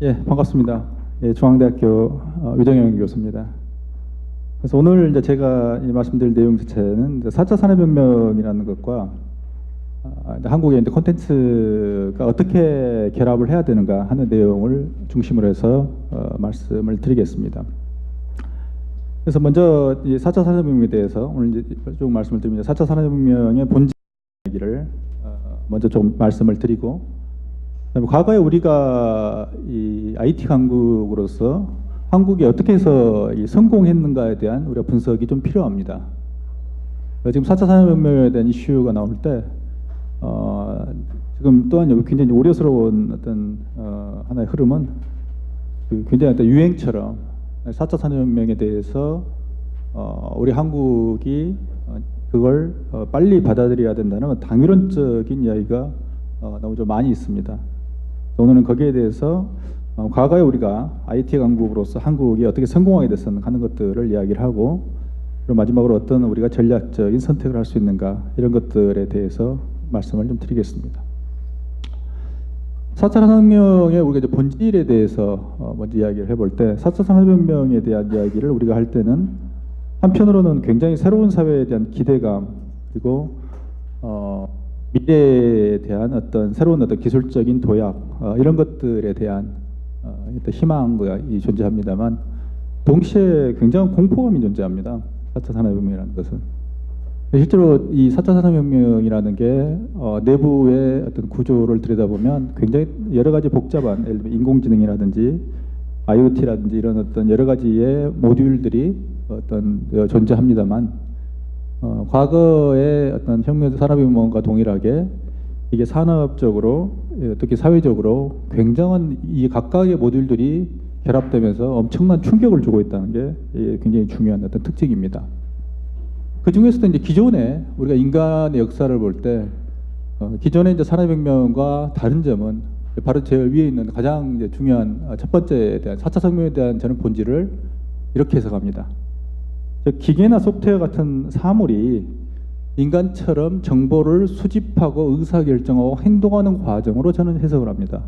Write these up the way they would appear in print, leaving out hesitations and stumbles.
예, 반갑습니다. 예, 중앙대학교 유정영 교수입니다. 그래서 오늘 이제 제가 말씀드릴 내용 자체는 4차 산업혁명이라는 것과 이제 한국의 이제 콘텐츠가 어떻게 결합을 해야 되는가 하는 내용을 중심으로 해서 말씀을 드리겠습니다. 그래서 먼저 이 4차 산업혁명에 대해서 오늘 이제 쭉 말씀을 드립니다. 4차 산업혁명의 본질 얘기를 먼저 좀 말씀을 드리고, 과거에 우리가 이 IT 강국으로서 한국이 어떻게 해서 성공했는가에 대한 우리가 분석이 좀 필요합니다. 지금 4차 산업혁명에 대한 이슈가 나올 때 지금 또한 굉장히 우려스러운 어떤 하나의 흐름은 굉장히 어떤 유행처럼 4차 산업혁명에 대해서 우리 한국이 그걸 빨리 받아들여야 된다는 당위론적인 이야기가 너무 좀 많이 있습니다. 오늘은 거기에 대해서 과거에 우리가 IT 강국으로서 한국이 어떻게 성공하게 됐었는가 하는 것들을 이야기를 하고, 그리고 마지막으로 어떤 우리가 전략적인 선택을 할 수 있는가 이런 것들에 대해서 말씀을 좀 드리겠습니다. 4차 산업혁명의 우리가 이제 본질에 대해서 먼저 이야기를 해볼 때, 4차 산업혁명에 대한 이야기를 우리가 할 때는 한편으로는 굉장히 새로운 사회에 대한 기대감, 그리고 미래에 대한 어떤 새로운 어떤 기술적인 도약 이런 것들에 대한 어떤 희망과 존재합니다만, 동시에 굉장한 공포감이 존재합니다. 4차 산업혁명이라는 것은 실제로 이 4차 산업혁명이라는 게 내부의 어떤 구조를 들여다보면 굉장히 여러 가지 복잡한, 예를 들면 인공지능이라든지 IoT라든지 이런 어떤 여러 가지의 모듈들이 어떤 존재합니다만, 과거의 어떤 혁명 산업혁명과 동일하게 이게 산업적으로, 특히 사회적으로 굉장한 이 각각의 모듈들이 결합되면서 엄청난 충격을 주고 있다는 게 굉장히 중요한 어떤 특징입니다. 그 중에서도 이제 기존에 우리가 인간의 역사를 볼 때 기존의 이제 산업혁명과 다른 점은 바로 제일 위에 있는 가장 이제 중요한 첫 번째에 대한 4차 산업혁명에 대한 저는 본질을 이렇게 해석합니다. 기계나 소프트웨어 같은 사물이 인간처럼 정보를 수집하고 의사결정하고 행동하는 과정으로 저는 해석을 합니다.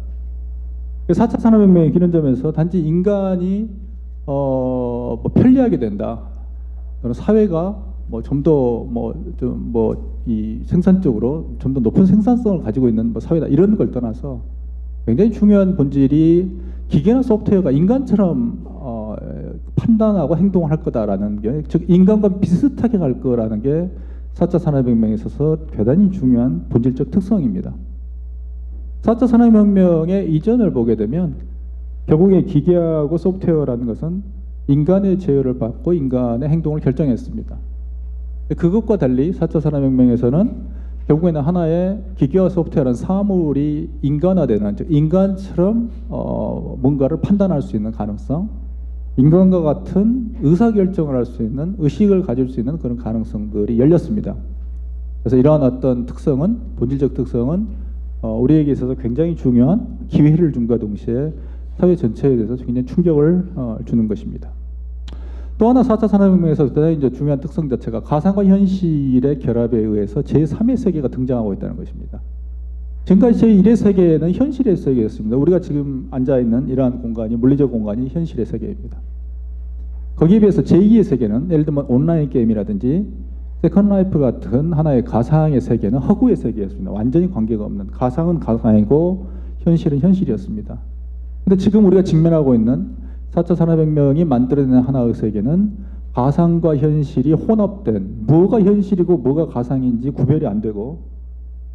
4차 산업혁명의 이런 점에서 단지 인간이 뭐 편리하게 된다, 또는 사회가 뭐 좀 더 이 생산적으로 좀 더 높은 생산성을 가지고 있는 뭐 사회다, 이런 걸 떠나서 굉장히 중요한 본질이 기계나 소프트웨어가 인간처럼 판단하고 행동을 할 거다라는 게, 즉 인간과 비슷하게 갈 거라는 게 4차 산업혁명에 있어서 대단히 중요한 본질적 특성입니다. 4차 산업혁명의 이전을 보게 되면 결국에 기계하고 소프트웨어라는 것은 인간의 제어를 받고 인간의 행동을 결정했습니다. 그것과 달리 4차 산업혁명에서는 결국에는 하나의 기계와 소프트웨어라는 사물이 인간화되는, 즉 인간처럼 뭔가를 판단할 수 있는 가능성, 인간과 같은 의사결정을 할 수 있는, 의식을 가질 수 있는 그런 가능성들이 열렸습니다. 그래서 이러한 어떤 특성은, 본질적 특성은 우리에게 있어서 굉장히 중요한 기회를 줌과 동시에 사회 전체에 대해서 굉장히 충격을 주는 것입니다. 또 하나 4차 산업혁명에서 대단히 이제 중요한 특성 자체가 가상과 현실의 결합에 의해서 제3의 세계가 등장하고 있다는 것입니다. 지금까지 제1의 세계는 현실의 세계였습니다. 우리가 지금 앉아있는 이러한 공간이, 물리적 공간이 현실의 세계입니다. 거기에 비해서 제2의 세계는 예를 들면 온라인 게임이라든지 세컨 라이프 같은 하나의 가상의 세계는 허구의 세계였습니다. 완전히 관계가 없는, 가상은 가상이고 현실은 현실이었습니다. 근데 지금 우리가 직면하고 있는 4차 산업혁명이 만들어내는 하나의 세계는 가상과 현실이 혼합된, 뭐가 현실이고 뭐가 가상인지 구별이 안 되고,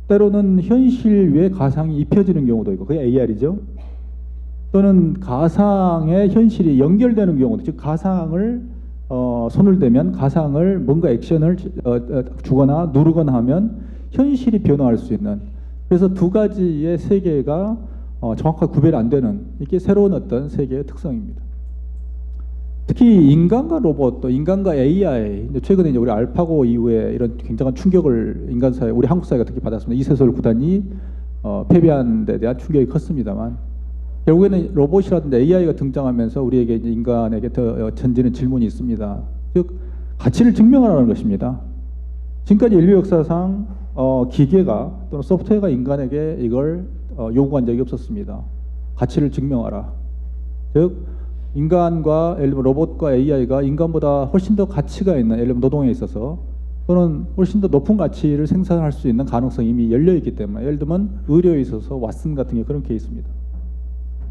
때로는 현실 위에 가상이 입혀지는 경우도 있고, 그게 AR이죠. 또는 가상의 현실이 연결되는 경우도, 즉 가상을 손을 대면 가상을 뭔가 액션을 주거나 누르거나 하면 현실이 변화할 수 있는, 그래서 두 가지의 세계가 정확하게 구별이 안 되는, 이게 새로운 어떤 세계의 특성입니다. 특히 인간과 로봇, 또 인간과 AI, 최근에 이제 우리 알파고 이후에 이런 굉장한 충격을 인간 사회, 우리 한국 사회가 특히 받았습니다. 이세솔 구단이 패배한 데 대한 충격이 컸습니다만, 결국에는 로봇이라든지 AI가 등장하면서 우리에게, 인간에게 더 던지는 질문이 있습니다. 즉 가치를 증명하라는 것입니다. 지금까지 인류 역사상 기계가 또는 소프트웨어가 인간에게 이걸 요구한 적이 없었습니다. 가치를 증명하라. 즉 인간과 예를 들면 로봇과 AI가 인간보다 훨씬 더 가치가 있는 예를 들면 노동에 있어서 또는 훨씬 더 높은 가치를 생산할 수 있는 가능성이 이미 열려 있기 때문에 예를 들면 의료에 있어서 왓슨 같은 게 그런 케이스입니다.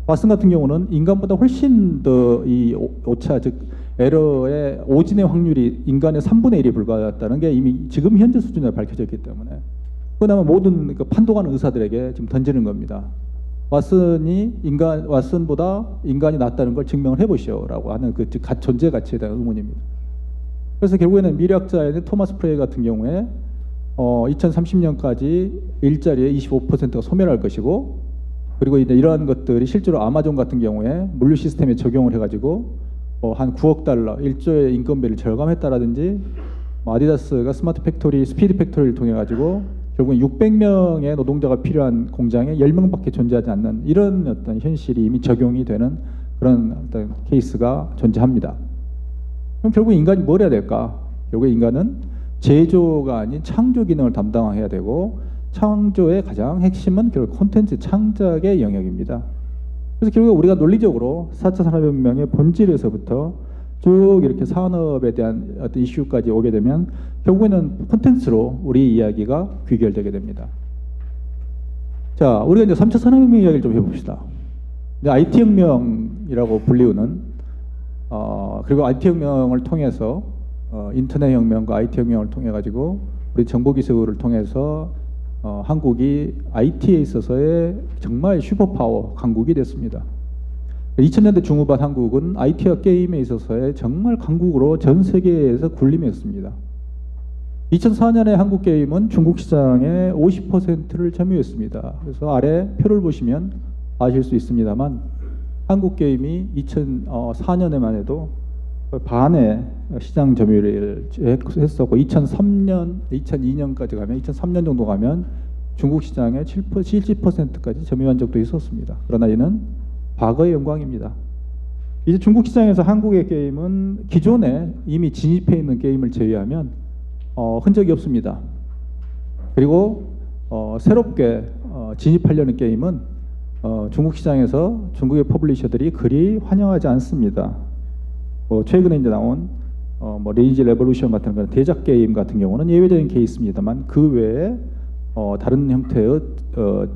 왓슨 같은 경우는 인간보다 훨씬 더 이 오차 즉 에러의 오진의 확률이 인간의 3분의 1이 불과했다는 게 이미 지금 현재 수준에 밝혀져 있기 때문에 그나마 모든 그 판독하는 의사들에게 지금 던지는 겁니다. 왓슨보다 인간이 낫다는 걸 증명을 해보시오라고 하는 그 존재 가치에 대한 의문입니다. 그래서 결국에는 미래학자인 토마스 프레이 같은 경우에 2030년까지 일자리의 25%가 소멸할 것이고 그리고 이제 이러한 것들이 실제로 아마존 같은 경우에 물류 시스템에 적용을 해가지고 한 9억 달러, 1조의 인건비를 절감했다라든지 아디다스가 스마트 팩토리, 스피드 팩토리를 통해 가지고 결국은 600명의 노동자가 필요한 공장에 10명밖에 존재하지 않는 이런 어떤 현실이 이미 적용이 되는 그런 어떤 케이스가 존재합니다. 그럼 결국 인간이 뭘 해야 될까? 결국 인간은 제조가 아닌 창조 기능을 담당해야 되고 창조의 가장 핵심은 결국 콘텐츠 창작의 영역입니다. 그래서 결국 우리가 논리적으로 4차 산업혁명의 본질에서부터 쭉 이렇게 산업에 대한 어떤 이슈까지 오게 되면 결국에는 콘텐츠로 우리 이야기가 귀결되게 됩니다. 자, 우리가 이제 3차 산업혁명 이야기를 좀 해봅시다. IT혁명이라고 불리우는 그리고 IT혁명을 통해서 인터넷혁명과 IT혁명을 통해 가지고 우리 정보기술을 통해서 한국이 IT에 있어서의 정말 슈퍼파워 강국이 됐습니다. 2000년대 중후반 한국은 IT와 게임에 있어서의 정말 강국으로 전 세계에서 군림했습니다. 2004년에 한국 게임은 중국 시장의 50%를 점유했습니다. 그래서 아래 표를 보시면 아실 수 있습니다만 한국 게임이 2004년에만 해도 반의 시장 점유율을 했었고 2003년, 2002년까지 가면 2003년 정도 가면 중국 시장의 70%까지 점유한 적도 있었습니다. 그러나 이는 과거의 영광입니다. 이제 중국 시장에서 한국의 게임은 기존에 이미 진입해 있는 게임을 제외하면 흔적이 없습니다. 그리고 새롭게 진입하려는 게임은 중국 시장에서 중국의 퍼블리셔들이 그리 환영하지 않습니다. 최근에 이제 나온 레이지 레볼루션 같은 그런 대작 게임 같은 경우는 예외적인 케이스입니다만 그 외에 다른 형태의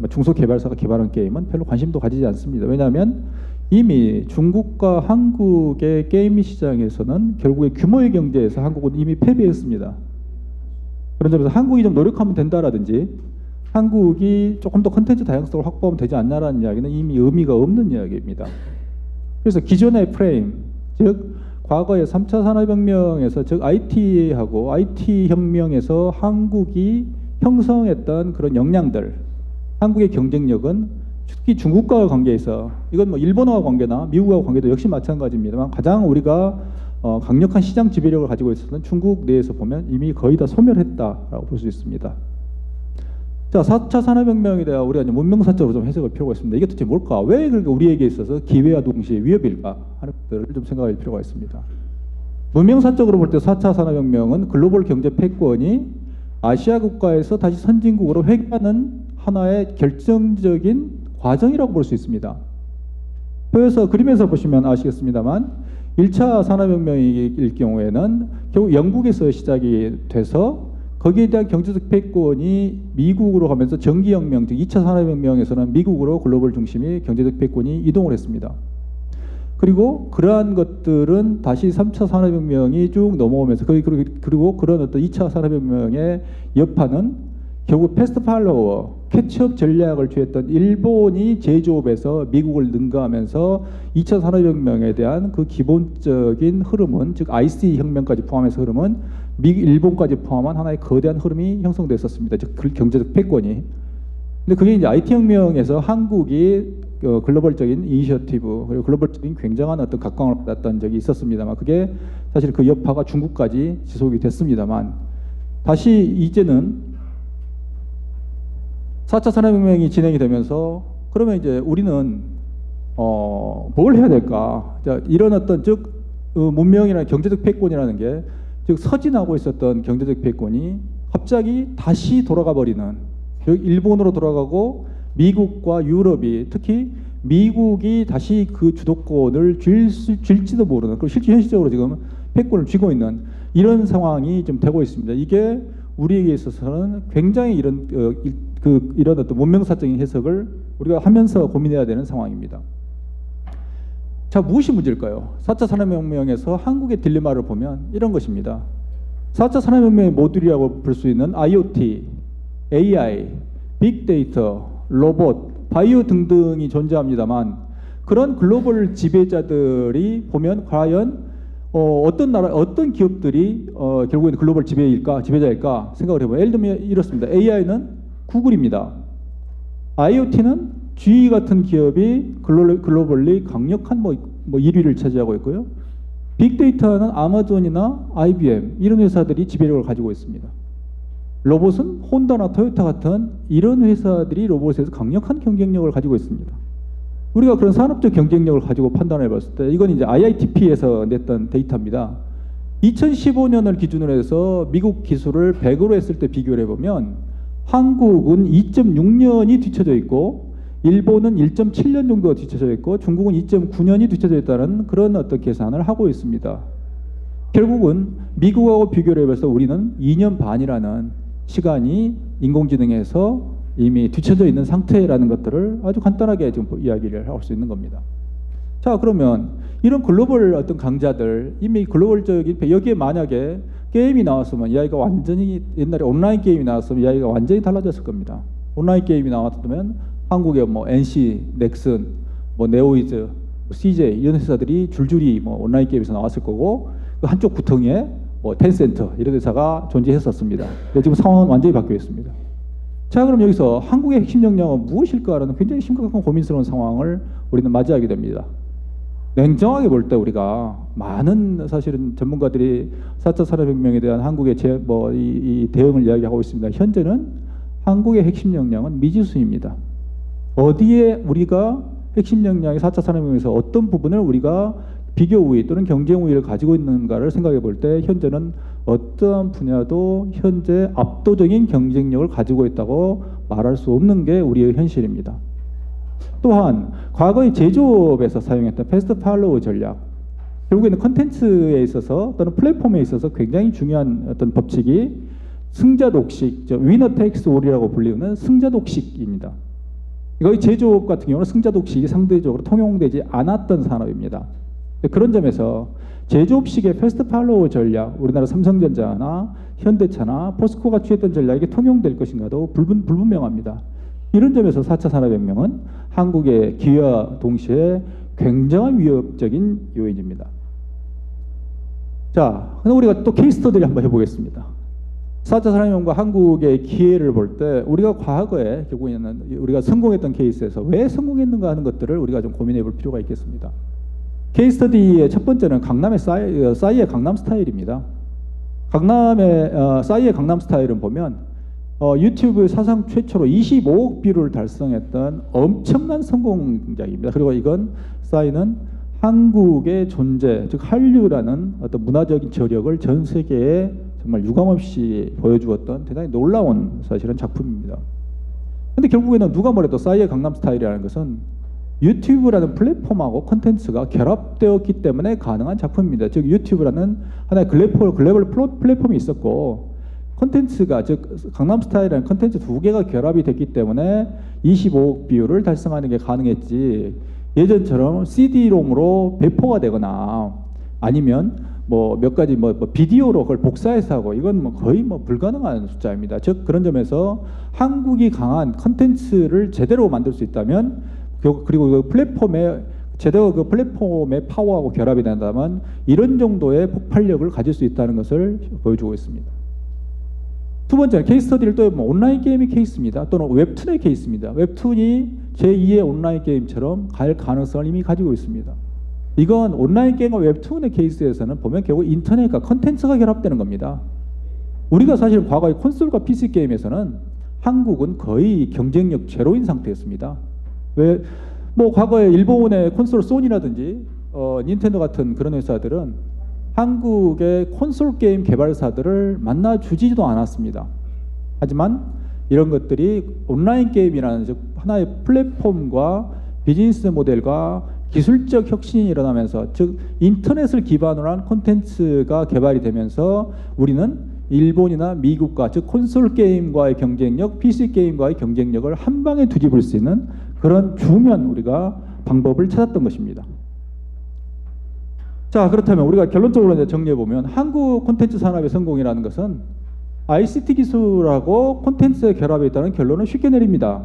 중소개발사가 개발한 게임은 별로 관심도 가지지 않습니다. 왜냐하면 이미 중국과 한국의 게임 시장에서는 결국에 규모의 경제에서 한국은 이미 패배했습니다. 그런 점에서 한국이 좀 노력하면 된다라든지 한국이 조금 더 콘텐츠 다양성을 확보하면 되지 않냐라는 이야기는 이미 의미가 없는 이야기입니다. 그래서 기존의 프레임, 즉 과거의 3차 산업혁명에서 즉 IT하고 IT혁명에서 한국이 형성했던 그런 역량들, 한국의 경쟁력은 특히 중국과의 관계에서 이건 뭐 일본과의 관계나 미국과의 관계도 역시 마찬가지입니다만 가장 우리가 강력한 시장 지배력을 가지고 있었던 중국 내에서 보면 이미 거의 다 소멸했다라고 볼 수 있습니다. 자, 4차 산업혁명에 대한 우리가 이제 문명사적으로 좀 해석할 필요가 있습니다. 이게 도대체 뭘까? 왜 그렇게 우리에게 있어서 기회와 동시에 위협일까? 하는 것들을 좀 생각할 필요가 있습니다. 문명사적으로 볼 때 4차 산업혁명은 글로벌 경제 패권이 아시아 국가에서 다시 선진국으로 회귀하는 하나의 결정적인 과정이라고 볼 수 있습니다. 그래서 그림에서 보시면 아시겠습니다만 1차 산업혁명일 경우에는 결국 영국에서 시작이 돼서 거기에 대한 경제적 패권이 미국으로 가면서 전기혁명, 즉 2차 산업혁명에서는 미국으로 글로벌 중심이 경제적 패권이 이동을 했습니다. 그리고 그러한 것들은 다시 3차 산업혁명이 쭉 넘어오면서 그리고 그런 어떤 2차 산업혁명의 여파는 결국 패스트 팔로워, 캐치업 전략을 취했던 일본이 제조업에서 미국을 능가하면서 2차 산업혁명에 대한 그 기본적인 흐름은 즉 IC 혁명까지 포함해서 흐름은 일본까지 포함한 하나의 거대한 흐름이 형성됐었습니다. 즉 경제적 패권이. 근데 그게 이제 IT 혁명에서 한국이 글로벌적인 이니셔티브 그리고 글로벌적인 굉장한 어떤 각광을 받았던 적이 있었습니다만 그게 사실 그 여파가 중국까지 지속이 됐습니다만 다시 이제는 4차 산업혁명이 진행이 되면서 그러면 이제 우리는 뭘 해야 될까? 자, 이런 어떤 즉 문명이나 경제적 패권이라는 게 즉 서진하고 있었던 경제적 패권이 갑자기 다시 돌아가 버리는 즉 일본으로 돌아가고 미국과 유럽이 특히 미국이 다시 그 주도권을 쥘지도 모르는, 그리고 실제 현실적으로 지금 패권을 쥐고 있는 이런 상황이 좀 되고 있습니다. 이게 우리에게 있어서는 굉장히 이런 어떤 문명사적인 해석을 우리가 하면서 고민해야 되는 상황입니다. 자, 무엇이 문제일까요? 4차 산업혁명에서 한국의 딜레마를 보면 이런 것입니다. 4차 산업혁명의 모듈이라고 볼 수 있는 IoT, AI, 빅데이터, 로봇, 바이오 등등이 존재합니다만, 그런 글로벌 지배자들이 보면 과연 어떤 나라, 어떤 기업들이 결국에는 글로벌 지배자일까 생각을 해보면, 예를 들면 이렇습니다. AI는 구글입니다. IoT는 GE 같은 기업이 글로벌리 강력한 1위를 차지하고 있고요. 빅데이터는 아마존이나 IBM 이런 회사들이 지배력을 가지고 있습니다. 로봇은 혼다나 토요타 같은 이런 회사들이 로봇에서 강력한 경쟁력을 가지고 있습니다. 우리가 그런 산업적 경쟁력을 가지고 판단해 봤을 때, 이건 이제 IITP에서 냈던 데이터입니다. 2015년을 기준으로 해서 미국 기술을 100으로 했을 때 비교를 해보면 한국은 2.6년이 뒤쳐져 있고, 일본은 1.7년 정도가 뒤쳐져 있고, 중국은 2.9년이 뒤쳐져 있다는 그런 어떤 계산을 하고 있습니다. 결국은 미국하고 비교를 해봐서 우리는 2년 반이라는 시간이 인공지능에서 이미 뒤쳐져 있는 상태라는 것들을 아주 간단하게 지금 이야기를 할 수 있는 겁니다. 자, 그러면 이런 글로벌 어떤 강자들, 이미 글로벌적인, 여기에 만약에 게임이 나왔으면 이야기가 완전히, 옛날에 온라인 게임이 나왔으면 이야기가 완전히 달라졌을 겁니다. 온라인 게임이 나왔다면 한국의 NC, 넥슨, 네오이즈, CJ 이런 회사들이 줄줄이 온라인 게임에서 나왔을 거고, 그 한쪽 구덩이에 텐센트 이런 회사가 존재했었습니다. 지금 상황은 완전히 바뀌어 있습니다. 자, 그럼 여기서 한국의 핵심 역량은 무엇일까라는 굉장히 심각한 고민스러운 상황을 우리는 맞이하게 됩니다. 냉정하게 볼 때 우리가 많은 사실은 전문가들이 4차 산업혁명에 대한 한국의 이 대응을 이야기하고 있습니다. 현재는 한국의 핵심 역량은 미지수입니다. 어디에 우리가 핵심 역량이 4차 산업혁명에서 어떤 부분을 우리가 비교 우위 또는 경쟁 우위를 가지고 있는가를 생각해 볼 때, 현재는 어떠한 분야도 현재 압도적인 경쟁력을 가지고 있다고 말할 수 없는 게 우리의 현실입니다. 또한 과거의 제조업에서 사용했던 패스트 팔로우 전략, 결국에는 컨텐츠에 있어서 또는 플랫폼에 있어서 굉장히 중요한 어떤 법칙이 승자독식, 위너 테이크스 올이라고 불리는 승자독식입니다. 이거 제조업 같은 경우는 승자독식이 상대적으로 통용되지 않았던 산업입니다. 그런 점에서 제조업식의 패스트 팔로우 전략, 우리나라 삼성전자나 현대차나 포스코가 취했던 전략이 통용될 것인가도 불분명합니다. 이런 점에서 4차 산업혁명은 한국의 기회와 동시에 굉장한 위협적인 요인입니다. 자, 그럼 우리가 또 케이스 스터디를 한번 해보겠습니다. 4차 산업혁명과 한국의 기회를 볼 때, 우리가 과거에 결국에는 우리가 성공했던 케이스에서 왜 성공했는가 하는 것들을 우리가 좀 고민해 볼 필요가 있겠습니다. 케이스 스터디의 첫 번째는 강남의 싸이의 강남 스타일입니다. 싸이의 강남 스타일은 보면 유튜브 사상 최초로 25억 뷰를 달성했던 엄청난 성공작입니다. 그리고 이건 싸이는 한국의 존재, 즉 한류라는 어떤 문화적인 저력을 전 세계에 정말 유감없이 보여주었던 대단히 놀라운 사실은 작품입니다. 근데 결국에는 누가 뭐래도 싸이의 강남 스타일이라는 것은 유튜브라는 플랫폼하고 콘텐츠가 결합되었기 때문에 가능한 작품입니다. 즉 유튜브라는 하나의 글로벌 플랫폼이 있었고, 콘텐츠가, 즉 강남스타일이라는 콘텐츠 두 개가 결합이 됐기 때문에 25억 뷰를 달성하는 게 가능했지, 예전처럼 CD롬으로 배포가 되거나 아니면 몇 가지 비디오로 그걸 복사해서 하고, 이건 거의 불가능한 숫자입니다. 즉 그런 점에서 한국이 강한 콘텐츠를 제대로 만들 수 있다면, 그리고 그 플랫폼에 제대로 그 플랫폼의 파워하고 결합이 된다면 이런 정도의 폭발력을 가질 수 있다는 것을 보여주고 있습니다. 두 번째는 케이스 스터디를 또 온라인 게임의 케이스입니다. 또는 웹툰의 케이스입니다. 웹툰이 제2의 온라인 게임처럼 갈 가능성을 이미 가지고 있습니다. 이건 온라인 게임과 웹툰의 케이스에서는 보면 결국 인터넷과 컨텐츠가 결합되는 겁니다. 우리가 사실 과거의 콘솔과 PC 게임에서는 한국은 거의 경쟁력 제로인 상태였습니다. 왜? 과거에 일본의 콘솔 소니라든지 닌텐도 같은 그런 회사들은 한국의 콘솔 게임 개발사들을 만나주지도 않았습니다. 하지만 이런 것들이 온라인 게임이라는 즉 하나의 플랫폼과 비즈니스 모델과 기술적 혁신이 일어나면서, 즉 인터넷을 기반으로 한 콘텐츠가 개발이 되면서 우리는 일본이나 미국과, 즉 콘솔 게임과의 경쟁력, PC 게임과의 경쟁력을 한 방에 뒤집을 수 있는 그런 중요한 우리가 방법을 찾았던 것입니다. 자, 그렇다면 우리가 결론적으로 이제 정리해 보면 한국 콘텐츠 산업의 성공이라는 것은 ICT 기술하고 콘텐츠의 결합에 있다는 결론을 쉽게 내립니다.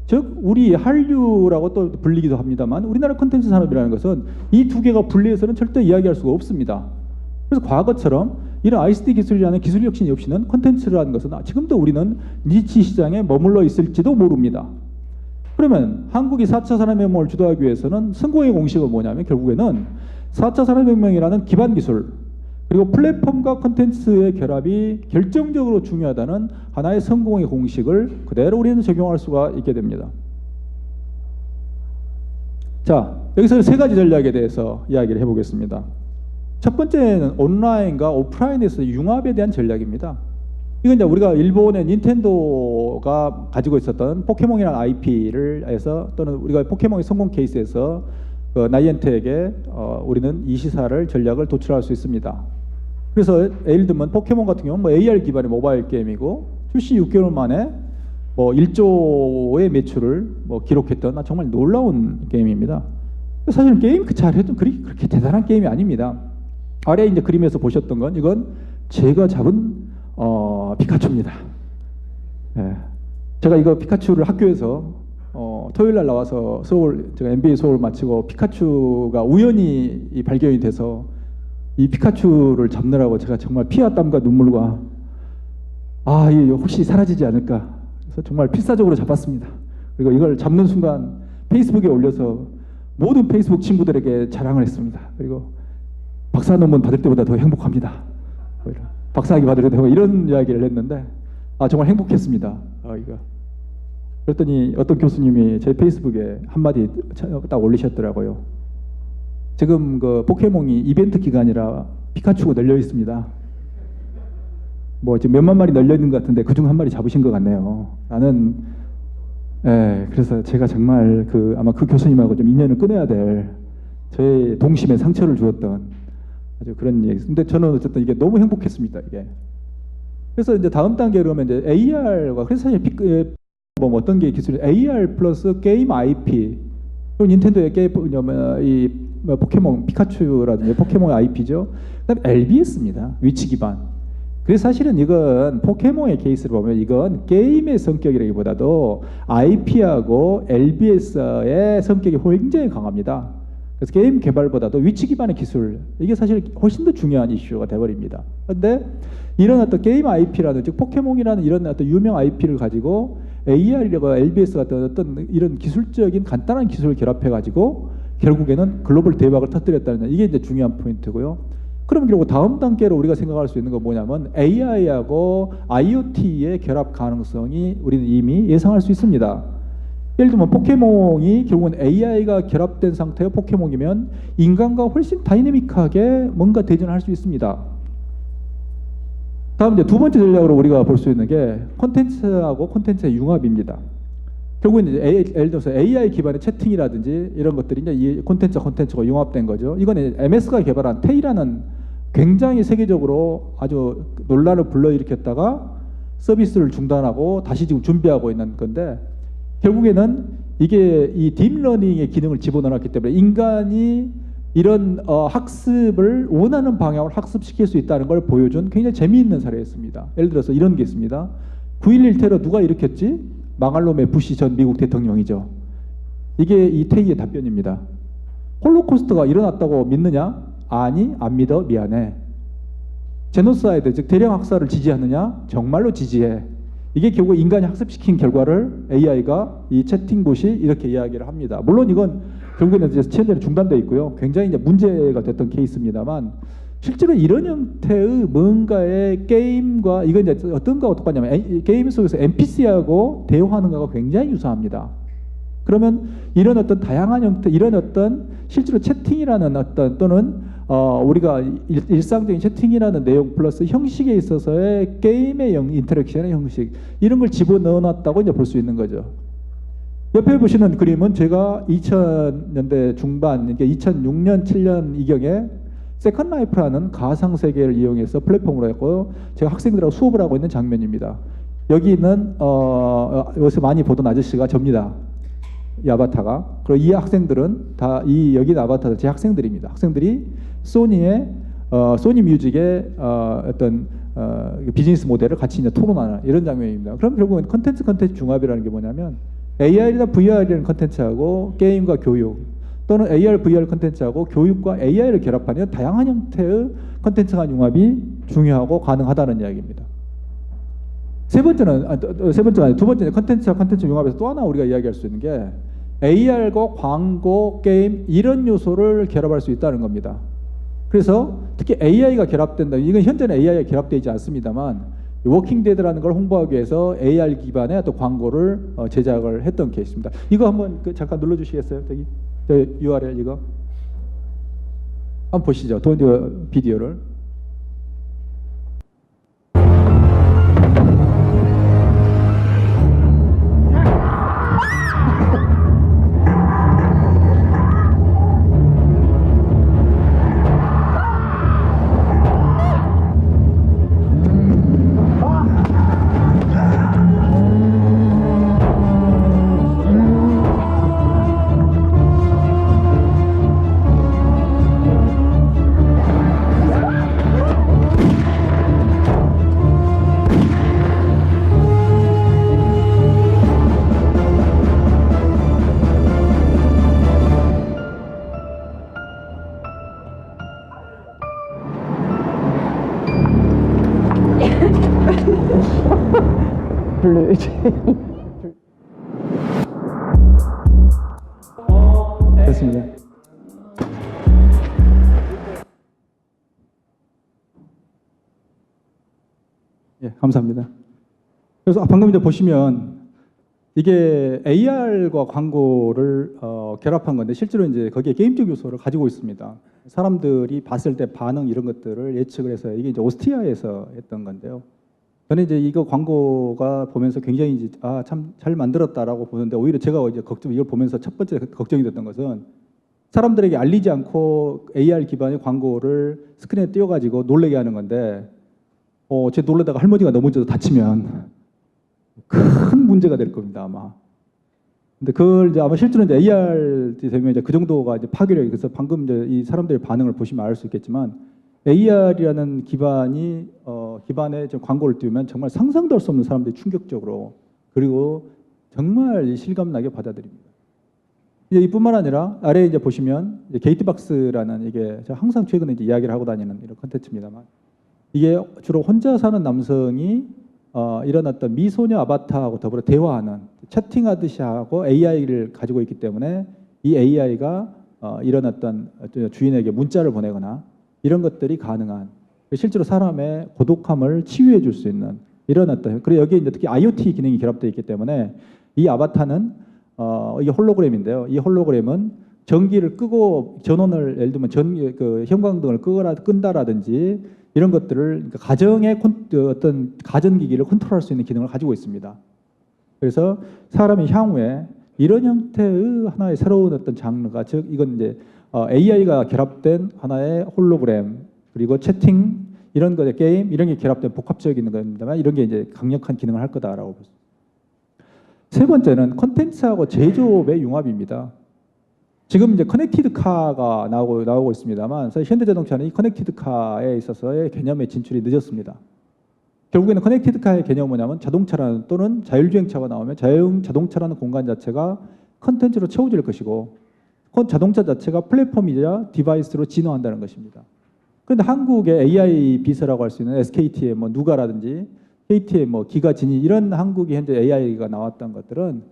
즉 우리 한류라고 또 불리기도 합니다만, 우리나라 콘텐츠 산업이라는 것은 이 두 개가 분리해서는 절대 이야기할 수가 없습니다. 그래서 과거처럼 이런 ICT 기술이라는 기술 혁신이 없이는 콘텐츠라는 것은 지금도 우리는 니치 시장에 머물러 있을지도 모릅니다. 그러면 한국이 4차 산업혁명을 주도하기 위해서는 성공의 공식은 뭐냐면, 결국에는 4차 산업혁명이라는 기반 기술, 그리고 플랫폼과 콘텐츠의 결합이 결정적으로 중요하다는 하나의 성공의 공식을 그대로 우리는 적용할 수가 있게 됩니다. 자, 여기서 세 가지 전략에 대해서 이야기를 해보겠습니다. 첫 번째는 온라인과 오프라인에서의 융합에 대한 전략입니다. 이건 이제 우리가 일본의 닌텐도가 가지고 있었던 포켓몬이라는 IP를 해서, 또는 우리가 포켓몬의 성공 케이스에서 나이엔테에게 우리는 이 시사를 전략을 도출할 수 있습니다. 그래서 예를 들면 포켓몬 같은 경우는 뭐 AR 기반의 모바일 게임이고, 출시 6개월 만에 뭐 1조의 매출을 뭐 기록했던 정말 놀라운 게임입니다. 사실 게임 그 자체도 그렇게 대단한 게임이 아닙니다. 아래 이제 그림에서 보셨던 건, 이건 제가 잡은 피카츄입니다. 예. 제가 이거 피카츄를 학교에서 토요일 날 나와서 제가 MBA 수업을 마치고 피카츄가 우연히 발견이 돼서 이 피카츄를 잡느라고 제가 정말 피와 땀과 눈물과 이게 혹시 사라지지 않을까, 그래서 정말 필사적으로 잡았습니다. 그리고 이걸 잡는 순간 페이스북에 올려서 모든 페이스북 친구들에게 자랑을 했습니다. 그리고 박사 논문 받을 때보다 더 행복합니다. 박사학위 받을 때 이런 이야기를 했는데 정말 행복했습니다. 이거. 그랬더니 어떤 교수님이 제 페이스북에 한마디 딱 올리셨더라고요. 지금 그 포켓몬이 이벤트 기간이라 피카츄가 널려 있습니다. 뭐 지금 몇만 마리 널려 있는 것 같은데 그중 한 마리 잡으신 것 같네요. 그래서 제가 정말 아마 그 교수님하고 좀 인연을 끊어야 될, 저의 동심에 상처를 주었던 아주 그런 얘기. 근데 저는 어쨌든 이게 너무 행복했습니다. 이게. 그래서 이제 다음 단계로 가면 이제 AR과, 그래서 사실 뭐 어떤 게 기술이 AR 플러스 게임 IP, 그리고 닌텐도의 포켓몬 피카츄라든지 포켓몬 IP죠. 그다음에 LBS입니다. 위치 기반. 그래서 사실은 이건 포켓몬의 케이스를 보면 이건 게임의 성격이라기보다도 IP하고 LBS의 성격이 굉장히 강합니다. 그래서 게임 개발보다도 위치 기반의 기술, 이게 사실 훨씬 더 중요한 이슈가 돼버립니다. 그런데 이런 어떤 게임 IP라는, 즉 포켓몬이라는 이런 어떤 유명 IP를 가지고 AR이라고 LBS 같은 어떤 이런 기술적인 간단한 기술을 결합해가지고 결국에는 글로벌 대박을 터뜨렸다는, 이게 이제 중요한 포인트고요. 그러면 결국 다음 단계로 우리가 생각할 수 있는 건 뭐냐면 AI하고 IoT의 결합 가능성이 우리는 이미 예상할 수 있습니다. 예를 들면 포켓몬이 결국은 AI가 결합된 상태의 포켓몬이면 인간과 훨씬 다이내믹하게 뭔가 대전할 수 있습니다. 다음 이제 두 번째 전략으로 우리가 볼 수 있는 게 콘텐츠하고 콘텐츠의 융합입니다. 결국은 이제 예를 들어서 AI 기반의 채팅이라든지 이런 것들이 이제 이 콘텐츠가 융합된 거죠. 이건 MS가 개발한 테이라는 굉장히 세계적으로 아주 논란을 불러일으켰다가 서비스를 중단하고 다시 지금 준비하고 있는 건데, 결국에는 이게 이 딥러닝의 기능을 집어넣었기 때문에 인간이 이런 학습을 원하는 방향으로 학습시킬 수 있다는 걸 보여준 굉장히 재미있는 사례였습니다. 예를 들어서 이런 게 있습니다. 9.11 테러 누가 일으켰지? 망할 놈의 부시 전 미국 대통령이죠. 이게 이 테이의 답변입니다. 홀로코스트가 일어났다고 믿느냐? 아니, 안 믿어. 미안해. 제노사이드, 즉 대량 학살을 지지하느냐? 정말로 지지해. 이게 결국 인간이 학습시킨 결과를 AI가 이 채팅봇이 이렇게 이야기를 합니다. 물론 이건 결국에는 이제 현재 중단되어 있고요. 굉장히 이제 문제가 됐던 케이스입니다만, 실제로 이런 형태의 뭔가의 게임과, 이건 이제 어떤 거하고 똑같냐면 게임 속에서 NPC하고 대화하는 거가 굉장히 유사합니다. 그러면 이런 어떤 다양한 형태, 이런 어떤 실제로 채팅이라는 어떤 또는 우리가 일상적인 채팅이라는 내용 플러스 형식에 있어서의 게임의 인터랙션의 형식, 이런 걸 집어넣어놨다고 이제 볼 수 있는 거죠. 옆에 보시는 그림은 제가 2000년대 중반, 이게 2006년, 7년 이경에 세컨 라이프라는 가상 세계를 이용해서 플랫폼으로 했고 제가 학생들하고 수업을 하고 있는 장면입니다. 여기는 여기서 많이 보던 아저씨가 접니다. 이 아바타가. 그리고 이 학생들은 다 이 여기 아바타들 제 학생들입니다. 학생들이 소니의 소니 뮤직의 어떤 비즈니스 모델을 같이 이제 토론하는 이런 장면입니다. 그럼 결국은 컨텐츠 중합이라는 게 뭐냐면 AR이나 VR이라는 컨텐츠하고 게임과 교육 또는 AR, VR 컨텐츠하고 교육과 AI를 결합하는 다양한 형태의 컨텐츠가 융합이 중요하고 가능하다는 이야기입니다. 세 번째는 두 번째는 컨텐츠와 컨텐츠 융합에서 또 하나 우리가 이야기할 수 있는 게 AR과 광고, 게임 이런 요소를 결합할 수 있다는 겁니다. 그래서 특히 AI가 결합된다. 이건 현재는 AI가 결합되어 있지 않습니다만 워킹 데드라는 걸 홍보하기 위해서 AR 기반의 또 광고를 제작을 했던 케이스입니다. 이거 한번 잠깐 눌러주시겠어요? 저기 저 URL 이거 한번 보시죠. 비디오를. 됐습니다. 예, 감사합니다. 그래서 방금 이제 보시면 이게 AR과 광고를 결합한 건데 실제로 이제 거기에 게임적 요소를 가지고 있습니다. 사람들이 봤을 때 반응 이런 것들을 예측을 해서 이게 이제 오스티아에서 했던 건데요. 저는 이제 이거 광고가 보면서 굉장히 이제 참 잘 만들었다라고 보는데 오히려 제가 이제 이걸 보면서 첫 번째 걱정이 됐던 것은 사람들에게 알리지 않고 AR 기반의 광고를 스크린에 띄워가지고 놀래게 하는 건데 제 놀래다가 할머니가 넘어져서 다치면 큰 문제가 될 겁니다 아마. 근데 그걸 이제 아마 실제로 이제 AR 되면 이제 그 정도가 이제 파괴력이 그래서 방금 이제 이 사람들의 반응을 보시면 알 수 있겠지만 AR이라는 기반에 좀 광고를 띄우면 정말 상상도 할 수 없는 사람들이 충격적으로 그리고 정말 실감나게 받아들입니다. 이제 이뿐만 아니라 아래에 이제 보시면 이제 게이트박스라는 이게 제가 항상 최근에 이제 이야기를 하고 다니는 이런 컨텐츠입니다만 이게 주로 혼자 사는 남성이 이런 어떤 미소녀 아바타하고 더불어 대화하는 채팅하듯이 하고 AI를 가지고 있기 때문에 이 AI가 이런 어떤 주인에게 문자를 보내거나 이런 것들이 가능한 실제로 사람의 고독함을 치유해 줄 수 있는 이런 어떤 그리고 여기에 이제 특히 IoT 기능이 결합되어 있기 때문에 이 아바타는 이게 홀로그램인데요. 이 홀로그램은 전기를 끄고 전원을 예를 들면 형광등을 끈다라든지 이런 것들을 그러니까 가정의 어떤 가전기기를 컨트롤할 수 있는 기능을 가지고 있습니다. 그래서 사람이 향후에 이런 형태의 하나의 새로운 어떤 장르가 즉 이건 이제 AI가 결합된 하나의 홀로그램 그리고 채팅 이런 것의 게임 이런 게 결합된 복합적인 겁니다만 이런 게 이제 강력한 기능을 할 거다라고 볼 수 있습니다. 세 번째는 컨텐츠하고 제조업의 융합입니다. 지금 이제 커넥티드 카가 나오고 있습니다만 사실 현대자동차는 이 커넥티드 카에 있어서의 개념의 진출이 늦었습니다. 결국에는 커넥티드 카의 개념은 뭐냐면 자동차라는 또는 자율주행차가 나오면 자동차라는 공간 자체가 컨텐츠로 채워질 것이고 자동차 자체가 플랫폼이자 디바이스로 진화한다는 것입니다. 그런데 한국의 AI 비서라고 할 수 있는 SKT의 뭐 누가라든지 KT의 뭐 기가진이 이런 한국이 현재 AI가 나왔던 것들은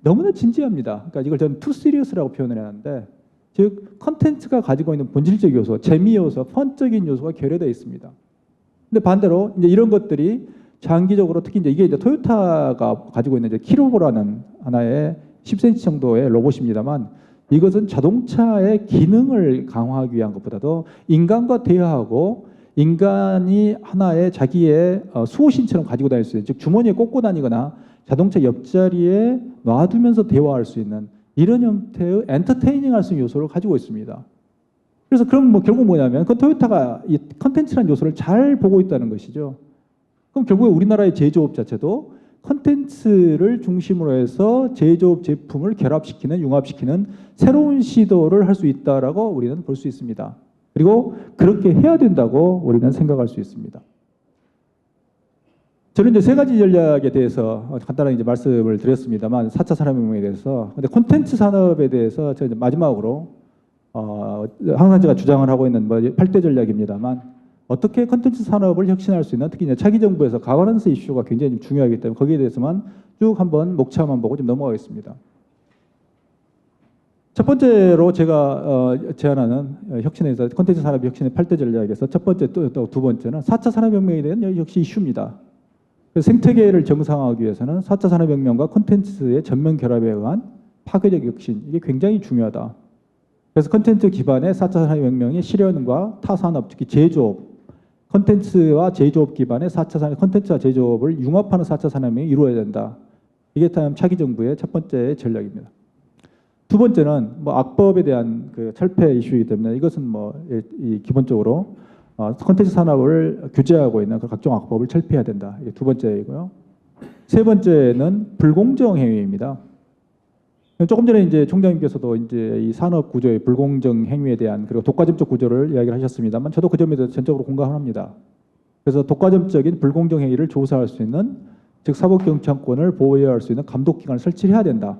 너무나 진지합니다. 그러니까 이걸 저는 too serious라고 표현을 하는데 즉 컨텐츠가 가지고 있는 본질적 요소, 재미 요소, 펀적인 요소가 결여되어 있습니다. 근데 반대로 이제 이런 것들이 장기적으로 특히 이제 이게 토요타가 가지고 있는 이제 키로보라는 하나의 10cm 정도의 로봇입니다만 이것은 자동차의 기능을 강화하기 위한 것보다도 인간과 대화하고 인간이 하나의 자기의 수호신처럼 가지고 다닐 수 있는 즉 주머니에 꽂고 다니거나 자동차 옆자리에 놔두면서 대화할 수 있는 이런 형태의 엔터테이닝 할 수 있는 요소를 가지고 있습니다. 그래서 그럼 뭐 결국 뭐냐면 그 토요타가 이 컨텐츠라는 요소를 잘 보고 있다는 것이죠. 그럼 결국에 우리나라의 제조업 자체도 컨텐츠를 중심으로 해서 제조업 제품을 결합시키는, 융합시키는 새로운 시도를 할 수 있다라고 우리는 볼 수 있습니다. 그리고 그렇게 해야 된다고 우리는 생각할 수 있습니다. 저는 이제 세 가지 전략에 대해서 간단하게 이제 말씀을 드렸습니다만 4차 산업혁명에 대해서. 근데 콘텐츠 산업에 대해서 제가 이제 마지막으로 항상 제가 주장을 하고 있는 뭐 8대 전략입니다만 어떻게 콘텐츠 산업을 혁신할 수 있는, 특히 이제 차기 정부에서 가버넌스 이슈가 굉장히 중요하기 때문에 거기에 대해서만 쭉 한번 목차만 보고 좀 넘어가겠습니다. 첫 번째로 제가 제안하는 혁신에서 콘텐츠 산업 혁신의 8대 전략에서 첫 번째 또 두 번째는 4차 산업혁명에 대한 역시 이슈입니다. 생태계를 정상화하기 위해서는 4차 산업혁명과 콘텐츠의 전면 결합에 의한 파괴적 혁신, 이게 굉장히 중요하다. 그래서 콘텐츠 기반의 4차 산업혁명의 실현과 타산업, 특히 제조업, 콘텐츠와 제조업 기반의 4차 산업, 콘텐츠와 제조업을 융합하는 4차 산업혁명이 이루어야 된다. 이게 다음 차기 정부의 첫 번째 전략입니다. 두 번째는 뭐 악법에 대한 그 철폐 이슈이기 때문에 이것은 이 기본적으로 콘텐츠 산업을 규제하고 있는 그 각종 악법을 철폐해야 된다. 이게 두 번째이고요. 세 번째는 불공정 행위입니다. 조금 전에 이제 총장님께서도 이제 이 산업 구조의 불공정 행위에 대한 그리고 독과점적 구조를 이야기를 하셨습니다만 저도 그 점에 대해서 전적으로 공감합니다. 그래서 독과점적인 불공정 행위를 조사할 수 있는, 즉 사법경찰권을 보호해야 할 수 있는 감독기관을 설치해야 된다.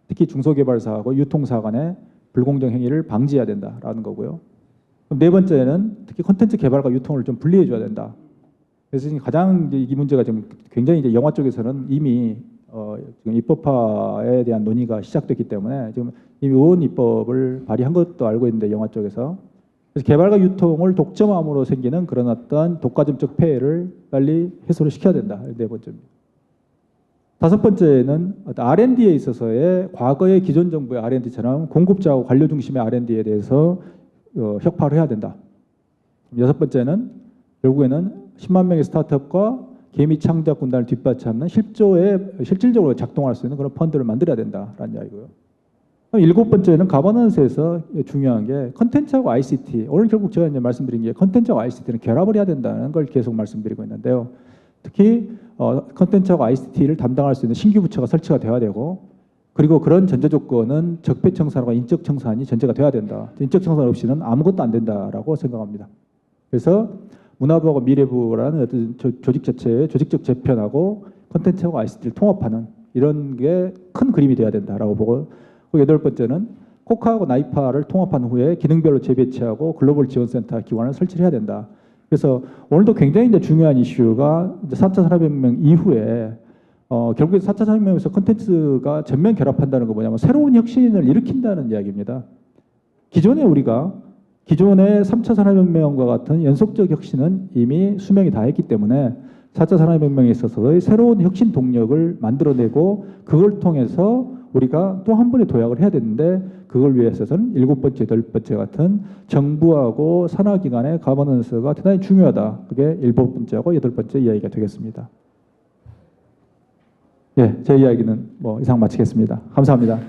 특히 중소개발사하고 유통사 간의 불공정 행위를 방지해야 된다라는 거고요. 네 번째는 특히 콘텐츠 개발과 유통을 좀 분리해 줘야 된다. 그래서 지금 가장 이 문제가 지금 굉장히 이제 영화 쪽에서는 이미 지금 입법화에 대한 논의가 시작됐기 때문에 지금 이미 의원 입법을 발의한 것도 알고 있는데 영화 쪽에서 그래서 개발과 유통을 독점함으로 생기는 그런 어떤 독과점적 폐해를 빨리 해소를 시켜야 된다. 네 번째입니다. 다섯 번째는 R&D에 있어서의 과거의 기존 정부의 R&D처럼 공급자하고 관료 중심의 R&D에 대해서 혁파를 해야 된다. 여섯 번째는 결국에는 10만 명의 스타트업과 개미 창작 군단을 뒷받침하는 실질적으로 작동할 수 있는 그런 펀드를 만들어야 된다라는 이야기고요. 일곱 번째는 가버넌스에서 중요한 게 컨텐츠하고 ICT. 오늘 결국 제가 이제 말씀드린 게 컨텐츠하고 ICT는 결합을 해야 된다는 걸 계속 말씀드리고 있는데요. 특히 컨텐츠하고 ICT를 담당할 수 있는 신규 부처가 설치가 되어야 되고, 그리고 그런 전제 조건은 적폐청산과 인적청산이 전제가 되어야 된다. 인적청산 없이는 아무것도 안 된다라고 생각합니다. 그래서 문화부하고 미래부라는 어떤 조직 자체의 조직적 재편하고 콘텐츠하고 ICT를 통합하는 이런 게 큰 그림이 돼야 된다라고 보고, 여덟 번째는 코카하고 나이파를 통합한 후에 기능별로 재배치하고 글로벌 지원센터 기관을 설치를 해야 된다. 그래서 오늘도 굉장히 이제 중요한 이슈가 이제 4차 산업혁명 이후에 결국에 4차 산업혁명에서 콘텐츠가 전면 결합한다는 거 뭐냐면 새로운 혁신을 일으킨다는 이야기입니다. 기존의 3차 산업혁명과 같은 연속적 혁신은 이미 수명이 다했기 때문에 4차 산업혁명에 있어서의 새로운 혁신 동력을 만들어내고 그걸 통해서 우리가 또 한 번의 도약을 해야 되는데 그걸 위해서는 일곱 번째, 여덟 번째 같은 정부하고 산하기관의 가버넌스가 대단히 중요하다. 그게 일곱 번째하고 여덟 번째 이야기가 되겠습니다. 예, 제 이야기는 이상 마치겠습니다. 감사합니다.